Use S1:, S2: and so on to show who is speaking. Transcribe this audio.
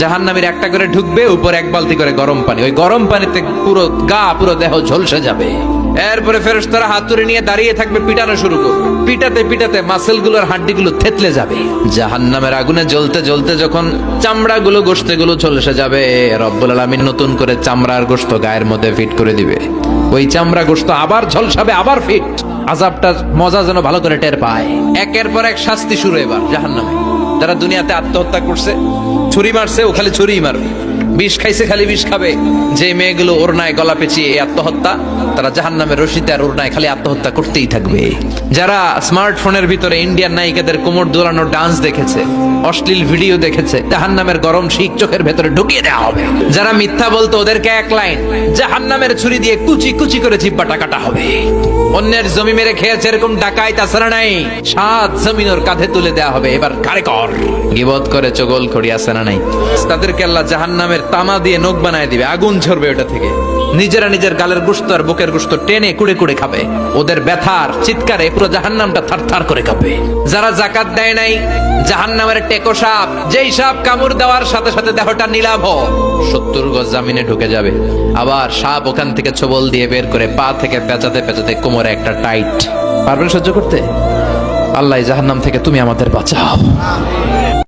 S1: জাহান্নামীর একটা করে ঢুকবে, উপর এক বালতি করে গরম পানি, ওই গরম পানিতে পুরো গা পুরো দেহ ঝলসে যাবে। এরপরে ফেরেশতারা হাতুড়ি নিয়ে দাঁড়িয়ে থাকবে, পিটানো শুরু করবে। পিটাতে পিটাতে মাসেলগুলোর হাড্ডিগুলো থেতলে যাবে। জাহান্নামের আগুনে জ্বলতে জ্বলতে যখন চামড়াগুলো গোশতগুলো ঝলসে যাবে, রব্বুল আলামিন নতুন করে চামড়ার গোশত গায়ের মধ্যে ফিট করে দিবে। ওই চামড়া গোশত আবার ঝলসাবে, আবার ফিট। আযাবটার মজা যেন ভালো করে টের পায়। একের পর এক শাস্তি শুরু এবার জাহান্নামে। যারা দুনিয়াতে আত্মহত্যা করছে, ছুরি মারছে, ও খালি ছুরিই মারবে। বিষ খাইছে, খালি বিষ খাবে। যে মেয়েগুলো ওড়নায় গলা পেঁচিয়ে এই আত্মহত্যা, তারা জাহান্নামের রশিতে আর ওড়নায় খালি আত্মহত্যা করতেই থাকবে। যারা স্মার্টফোনের ভিতরে ইন্ডিয়ান নায়িকাদের কোমর দোলানোর ডান্স দেখেছে, অশ্লীল ভিডিও দেখেছে, জাহান্নামের গরম শিক চোখের ভেতরে ঢুকিয়ে দেওয়া হবে। যারা মিথ্যা বলতো, ওদেরকে এক লাইন জাহান্নামের ছুরি দিয়ে কুচি কুচি করে জিহ্বাটা কাটা হবে। অন্যের জমি মেরে খেয়েছে এরকম ডাকাইত আসারা নাই, 7 জমিন ওর কাঁধে তুলে দেওয়া হবে। এবার কারে কর গিবত করে চগল খড়ি আসারা নাই, তাদেরকে আল্লাহ জাহান্নামের তামা দিয়ে নখ বানায় দিবে, আগুন ঝরবে ওটা থেকে। নিজেরা নিজের গালের গোশত আর বুকের গোশত টেনে কুড়ে কুড়ে খাবে। ওদের ব্যথার চিৎকারে পুরো জাহান্নামটা থারথার করে কাঁপবে। যারা যাকাত দেয় নাই, জাহান্নামের টেকো সাপ, যেই সাপ কামড় দেওয়ার সাথে সাথে দেহটা নীলাভ 70 গজ জামিনে ঢুকে যাবে। আবার সাপ ওখান থেকে ছোবল দিয়ে বের করে পা থেকে পেঁচাতে পেঁচাতে কোমরে একটা টাইট। পারবেন সহ্য করতে? আল্লাহ জাহান্নাম থেকে তুমি আমাদের বাঁচাও।